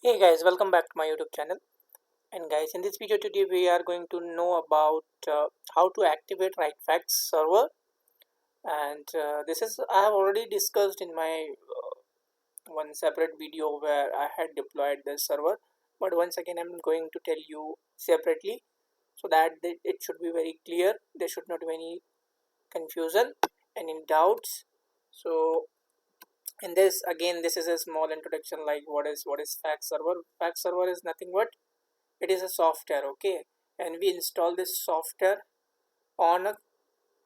Hey guys, welcome back to my YouTube channel. And guys, in this video today we are going to know about how to activate RightFax server. And this is I have already discussed in my one separate video where I had deployed this server. But once again, I'm going to tell you separately so that it should be very clear. There should not be any confusion and any doubts. So in this again, this is a small introduction like what is fax server. Fax server is nothing but it is a software, okay, and we install this software on a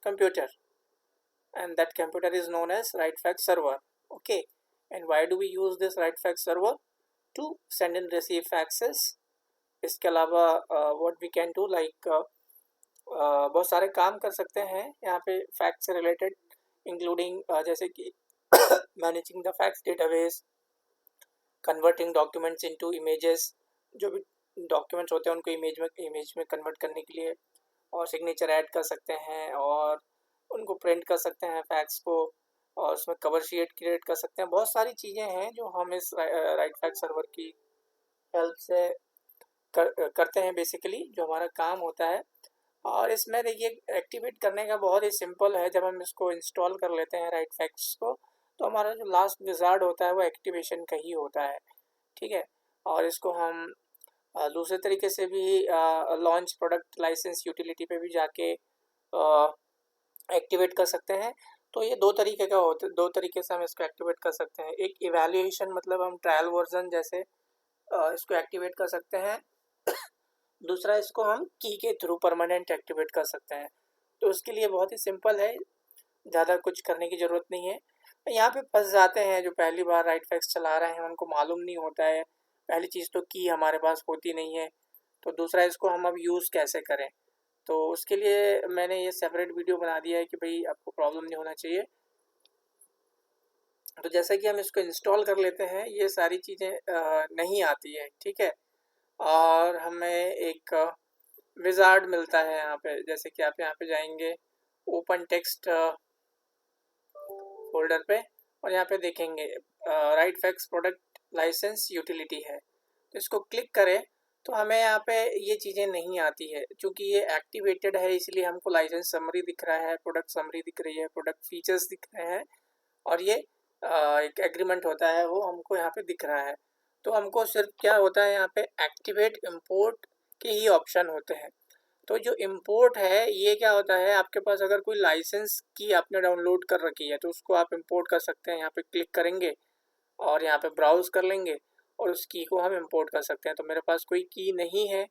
computer, and that computer is known as RightFax server, okay. And why do we use this RightFax server? To send and receive faxes. इसके अलावा what we can do like बहुत सारे काम कर सकते हैं यहाँ पे फैक्स से रिलेटेड, इंक्लूडिंग जैसे कि managing the fax database, converting documents into images, जो भी डॉक्यूमेंट्स होते हैं उनको इमेज में कन्वर्ट करने के लिए, और सिग्नेचर ऐड कर सकते हैं और उनको प्रिंट कर सकते हैं फैक्स को, और उसमें कवर शीट क्रिएट कर सकते हैं। बहुत सारी चीज़ें हैं जो हम इस राइटफैक्स सर्वर की हेल्प से करते हैं, बेसिकली जो हमारा काम होता है। और इसमें देखिए एक्टिवेट करने का बहुत ही सिंपल है। जब हम इसको इंस्टॉल कर लेते हैं राइटफैक्स को, तो हमारा जो लास्ट विजार्ड होता है वो एक्टिवेशन का ही होता है, ठीक है। और इसको हम दूसरे तरीके से भी लॉन्च प्रोडक्ट लाइसेंस यूटिलिटी पे भी जाके एक्टिवेट कर सकते हैं। तो ये दो तरीके का होता है, दो तरीके से हम इसको एक्टिवेट कर सकते हैं। एक इवैल्यूएशन, मतलब हम ट्रायल वर्जन जैसे इसको एक्टिवेट कर सकते हैं। दूसरा, इसको हम की के थ्रू परमानेंट एक्टिवेट कर सकते हैं। तो उसके लिए बहुत ही सिंपल है, ज़्यादा कुछ करने की ज़रूरत नहीं है। यहाँ पे फंस जाते हैं जो पहली बार राइटफैक्स चला रहे हैं, उनको मालूम नहीं होता है। पहली चीज़ तो की हमारे पास होती नहीं है, तो दूसरा इसको हम अब यूज़ कैसे करें। तो उसके लिए मैंने ये सेपरेट वीडियो बना दिया है कि भाई आपको प्रॉब्लम नहीं होना चाहिए। तो जैसे कि हम इसको इंस्टॉल कर लेते हैं, ये सारी चीज़ें नहीं आती है, ठीक है। और हमें एक विजार्ड मिलता है यहाँ पे। जैसे कि आप यहाँ पे जाएंगे ओपन टेक्स्ट फोल्डर पे, और यहाँ पे देखेंगे राइटफैक्स प्रोडक्ट लाइसेंस यूटिलिटी है। तो इसको क्लिक करें तो हमें यहाँ पे ये चीज़ें नहीं आती है, क्योंकि ये एक्टिवेटेड है, इसलिए हमको लाइसेंस समरी दिख रहा है, प्रोडक्ट समरी दिख रही है, प्रोडक्ट फीचर्स दिख रहे हैं, और ये एक एग्रीमेंट होता है वो हमको यहाँ पे दिख रहा है। तो हमको सिर्फ क्या होता है, यहाँ पे एक्टिवेट इम्पोर्ट के ही ऑप्शन होते हैं। तो जो इम्पोर्ट है ये क्या होता है, आपके पास अगर कोई लाइसेंस की आपने डाउनलोड कर रखी है तो उसको आप इम्पोर्ट कर सकते हैं। यहाँ पे क्लिक करेंगे और यहाँ पे ब्राउज कर लेंगे और उस की को हम इंपोर्ट कर सकते हैं। तो मेरे पास कोई की नहीं है,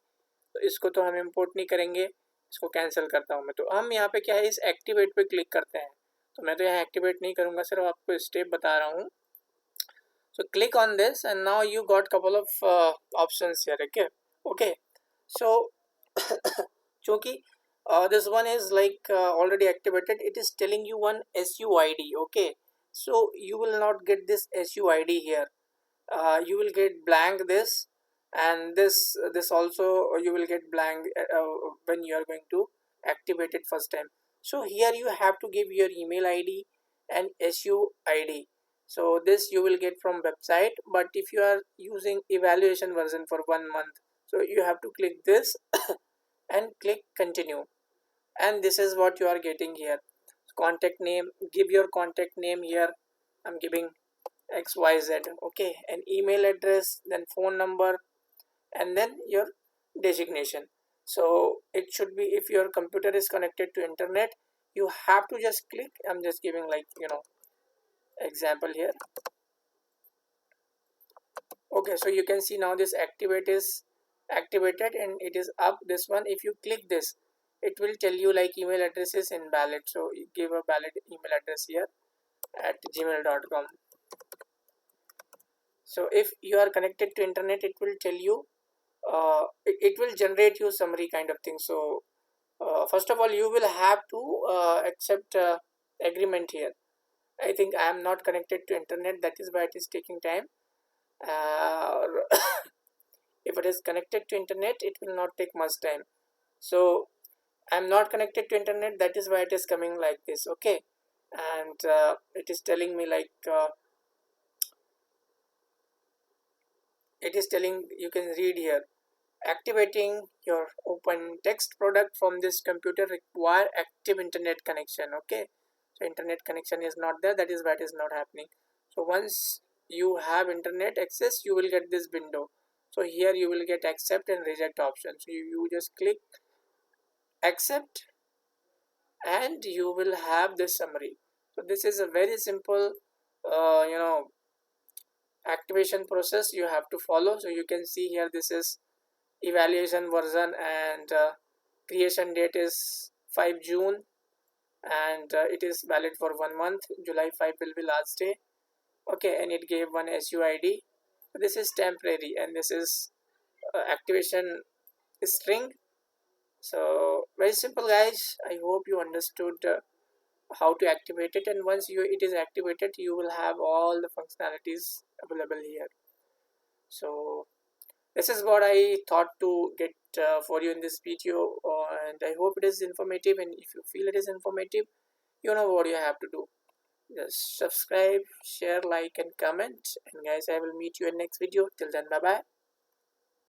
तो इसको तो हम इंपोर्ट नहीं करेंगे, इसको कैंसिल करता हूँ मैं। तो हम यहाँ पे क्या है, इस एक्टिवेट पे क्लिक करते हैं। तो मैं तो यहाँ एक्टिवेट नहीं करूँगा, सिर्फ आपको स्टेप बता रहा हूँ। So click on this and now you got couple of options here, okay. So चूँकि this one is like already activated, it is telling you one SUID, okay. So you will not get this SUID here. You will get blank this, and this also you will get blank when you are going to activate it first time. So here you have to give your email ID and SUID. So this you will get from website, but if you are using evaluation version for 1 month, so you have to click this and click continue, and this is what you are getting here. Contact name, give your contact name here. I'm giving XYZ, okay, an email address, then phone number, and then your designation. So it should be, if your computer is connected to internet, you have to just click. I'm just giving like example here. Okay, so you can see now this activate is activated and it is up. This one, if you click this, it will tell you like email address is invalid. So you give a valid email address here at gmail.com. So if you are connected to internet, it will tell you it will generate you summary kind of thing. So first of all, you will have to accept agreement here. I think I am not connected to internet, that is why it is taking time. If it is connected to internet, it will not take much time. So I am not connected to internet, that is why it is coming like this, okay. And it is telling me like it is telling, you can read here, activating your open text product from this computer require active internet connection. Okay, so internet connection is not there, that is why it is not happening. So once you have internet access, you will get this window. So here you will get accept and reject option. So you just click accept and you will have this summary. So this is a very simple activation process you have to follow. So you can see here, this is evaluation version, and creation date is 5 June, and it is valid for 1 month. July 5 will be last day. Okay, and it gave one SUID. This is temporary, and this is activation string. So very simple, guys. I hope you understood how to activate it, and once it is activated, you will have all the functionalities available here. So this is what I thought to get for you in this video, and I hope it is informative. And if you feel it is informative, you know what you have to do. Just subscribe, share, like and comment, and guys, I will meet you in next video. Till then, bye bye.